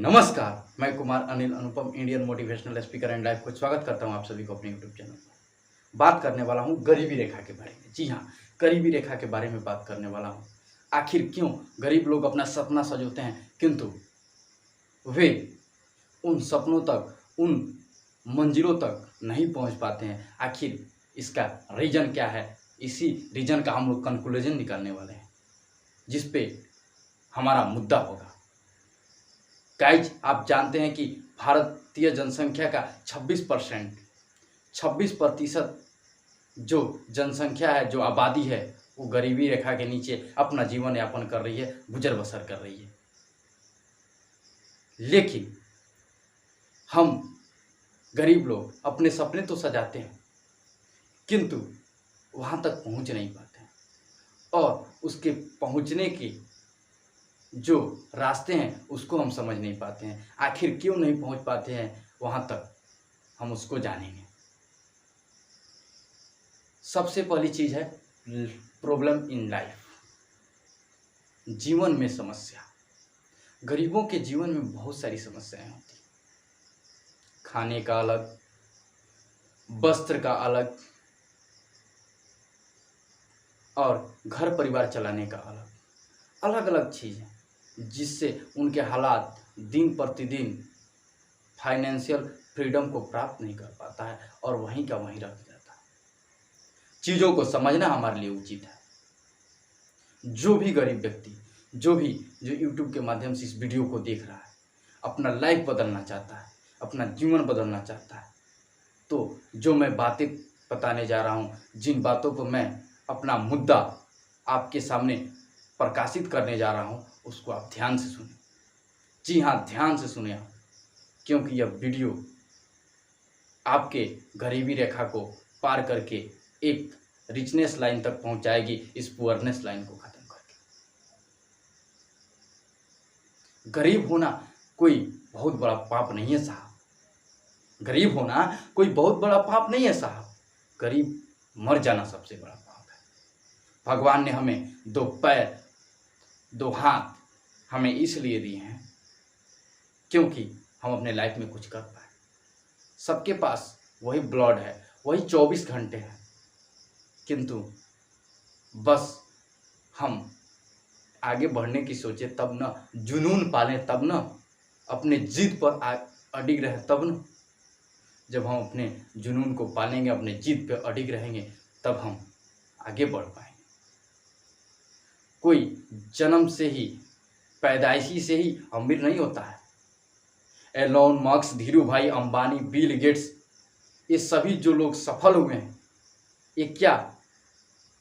नमस्कार, मैं Kumar Anil Anupam Indian motivational speaker and life coach स्वागत करता हूं आप सभी को अपने यूट्यूब चैनल पर। बात करने वाला हूं गरीबी रेखा के बारे में। जी हाँ, गरीबी रेखा के बारे में बात करने वाला हूं। आखिर क्यों गरीब लोग अपना सपना सजोते हैं किंतु वे उन सपनों तक, उन मंजिलों तक नहीं पहुंच पाते हैं। आखिर इसका रीज़न क्या है? इसी रीज़न का हम लोग कंक्लूजन निकालने वाले हैं, जिस पे हमारा मुद्दा होगा। गाइज, आप जानते हैं कि भारतीय जनसंख्या का 26% जो जनसंख्या है, जो आबादी है, वो गरीबी रेखा के नीचे अपना जीवन यापन कर रही है, गुजर बसर कर रही है। लेकिन हम गरीब लोग अपने सपने तो सजाते हैं किंतु वहाँ तक पहुँच नहीं पाते हैं, और उसके पहुँचने के जो रास्ते हैं उसको हम समझ नहीं पाते हैं। आखिर क्यों नहीं पहुंच पाते हैं वहां तक, हम उसको जानेंगे। सबसे पहली चीज़ है प्रॉब्लम इन लाइफ, जीवन में समस्या। गरीबों के जीवन में बहुत सारी समस्याएं होती हैं। खाने का अलग, वस्त्र का अलग, और घर परिवार चलाने का अलग, अलग अलग चीज़ें, जिससे उनके हालात दिन प्रतिदिन फाइनेंशियल फ्रीडम को प्राप्त नहीं कर पाता है और वहीं का वहीं रह जाता है। चीज़ों को समझना हमारे लिए उचित है। जो भी गरीब व्यक्ति, जो यूट्यूब के माध्यम से इस वीडियो को देख रहा है, अपना लाइफ बदलना चाहता है, अपना जीवन बदलना चाहता है, तो जो मैं बातें बताने जा रहा हूँ, जिन बातों पर मैं अपना मुद्दा आपके सामने प्रकाशित करने जा रहा हूँ, उसको आप ध्यान से सुनें। जी हाँ, ध्यान से सुनें आप, क्योंकि यह वीडियो आपके गरीबी रेखा को पार करके एक रिचनेस लाइन तक पहुंचाएगी, इस पुअरनेस लाइन को खत्म करके। गरीब होना कोई बहुत बड़ा पाप नहीं है साहब। गरीब होना कोई बहुत बड़ा पाप नहीं है साहब। गरीब मर जाना सबसे बड़ा पाप है। भगवान ने हमें 2 पैर, 2 हाथ हमें इसलिए दिए हैं क्योंकि हम अपने लाइफ में कुछ कर पाए। सबके पास वही ब्लड है, वही 24 घंटे हैं, किंतु बस हम आगे बढ़ने की सोचे तब न, जुनून पालें तब न, अपने जिद पर अडिग रहे तब न। जब हम अपने जुनून को पालेंगे, अपने जिद पर अडिग रहेंगे, तब हम आगे बढ़ पाएंगे। कोई जन्म से ही, पैदाइशी से ही अमीर नहीं होता है। एलोन मस्क, धीरू भाई अंबानी, बिल गेट्स, ये सभी जो लोग सफल हुए हैं, ये क्या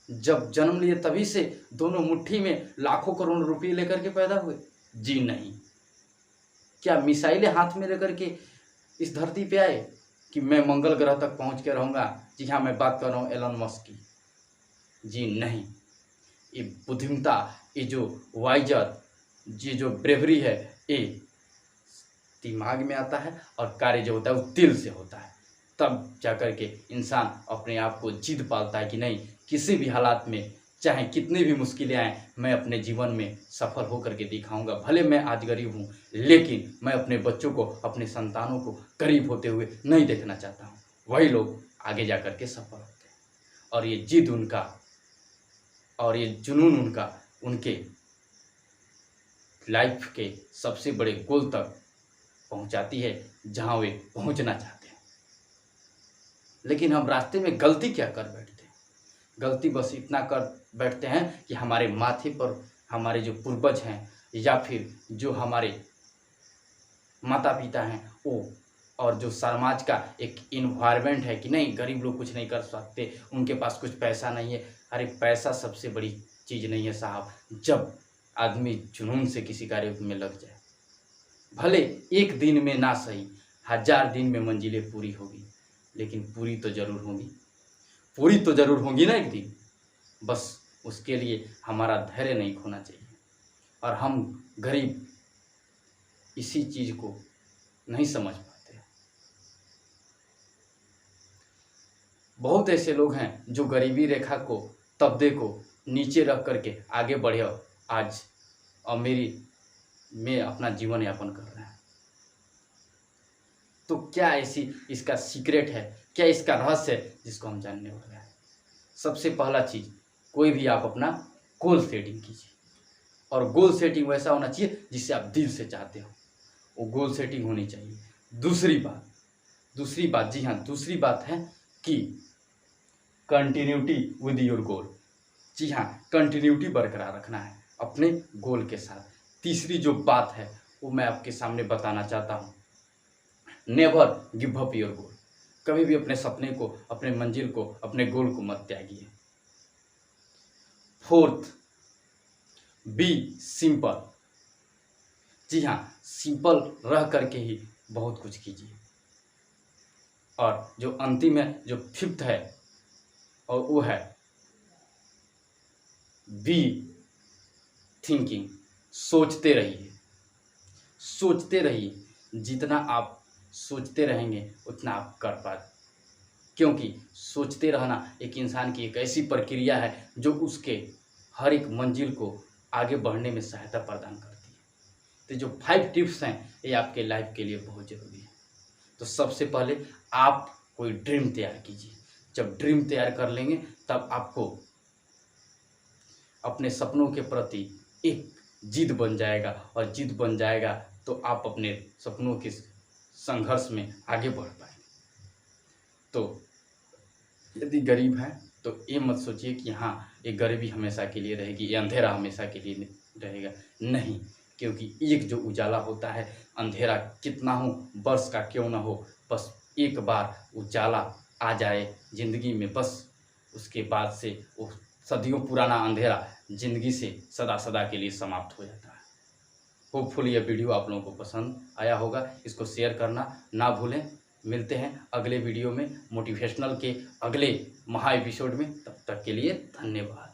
जब जन्म लिए तभी से दोनों मुट्ठी में लाखों करोड़ रुपये लेकर के पैदा हुए? जी नहीं। क्या मिसाइलें हाथ में लेकर के इस धरती पे आए कि मैं मंगल ग्रह तक पहुंच के रहूँगा? जी हाँ, मैं बात कर रहा हूँ एलोन मस्क की। जी नहीं। ये बुद्धिमता, ये जो वाइजर, ये जो ब्रेवरी है, ये दिमाग में आता है, और कार्य जो होता है वो दिल से होता है। तब जाकर के इंसान अपने आप को जिद पालता है कि नहीं, किसी भी हालात में, चाहे कितनी भी मुश्किलें आएँ, मैं अपने जीवन में सफल होकर के दिखाऊंगा। भले मैं आज गरीब हूँ, लेकिन मैं अपने बच्चों को, अपने संतानों को गरीब होते हुए नहीं देखना चाहता हूँ। वही लोग आगे जा कर के सफल होते हैं, और ये जिद उनका और ये जुनून उनका उनके लाइफ के सबसे बड़े गोल तक पहुंचाती है, जहां वे पहुंचना चाहते हैं। लेकिन हम रास्ते में गलती क्या कर बैठते हैं? गलती बस इतना कर बैठते हैं कि हमारे माथे पर हमारे जो पूर्वज हैं, या फिर जो हमारे माता पिता हैं, वो, और जो समाज का एक इन्वायरमेंट है कि नहीं, गरीब लोग कुछ नहीं कर सकते, उनके पास कुछ पैसा नहीं है। अरे पैसा सबसे बड़ी चीज़ नहीं है साहब। जब आदमी जुनून से किसी कार्य में लग जाए, भले एक दिन में ना सही, 1000 दिन में मंजिलें पूरी होगी, लेकिन पूरी तो ज़रूर होंगी। पूरी तो ज़रूर होंगी ना एक दिन। बस उसके लिए हमारा धैर्य नहीं खोना चाहिए, और हम गरीब इसी चीज़ को नहीं समझ पाते। बहुत ऐसे लोग हैं जो गरीबी रेखा को, तबदे को नीचे रख करके आगे बढ़े, आज अमीरी में अपना जीवन यापन कर रहे हैं। तो क्या ऐसी इसका सीक्रेट है, क्या इसका रहस्य है जिसको हम जानने वाले हैं। सबसे पहला चीज़, कोई भी आप अपना गोल सेटिंग कीजिए, और गोल सेटिंग वैसा होना चाहिए जिसे आप दिल से चाहते हो, वो गोल सेटिंग होनी चाहिए। दूसरी बात जी हाँ, दूसरी बात है कि कंटिन्यूटी विद योर गोल। जी हाँ, कंटिन्यूटी बरकरार रखना है अपने गोल के साथ। तीसरी जो बात है वो मैं आपके सामने बताना चाहता हूँ, never give up your goal. कभी भी अपने सपने को, अपने मंजिल को, अपने गोल को मत त्यागिए। Fourth, be simple. जी हाँ, सिंपल रह करके ही बहुत कुछ कीजिए। और जो अंतिम है, जो फिफ्थ है, और वो है बी थिंकिंग। सोचते रहिए। जितना आप सोचते रहेंगे उतना आप कर पाते, क्योंकि सोचते रहना एक इंसान की एक ऐसी प्रक्रिया है जो उसके हर एक मंजिल को आगे बढ़ने में सहायता प्रदान करती है। तो जो 5 टिप्स हैं ये आपके लाइफ के लिए बहुत ज़रूरी है। तो सबसे पहले आप कोई ड्रीम तैयार कीजिए। जब ड्रीम तैयार कर लेंगे तब आपको अपने सपनों के प्रति एक जिद बन जाएगा, और जिद बन जाएगा तो आप अपने सपनों के संघर्ष में आगे बढ़ पाएंगे। तो यदि गरीब हैं तो ये मत सोचिए कि हाँ ये गरीबी हमेशा के लिए रहेगी, ये अंधेरा हमेशा के लिए रहेगा। नहीं, क्योंकि एक जो उजाला होता है, अंधेरा कितना हो, वर्ष का क्यों ना हो, बस एक बार उजाला आ जाए ज़िंदगी में, बस उसके बाद से वो सदियों पुराना अंधेरा ज़िंदगी से सदा सदा के लिए समाप्त हो जाता है। होपफुली यह वीडियो आप लोगों को पसंद आया होगा। इसको शेयर करना ना भूलें। मिलते हैं अगले वीडियो में मोटिवेशनल के अगले महा एपिसोड में। तब तक के लिए धन्यवाद।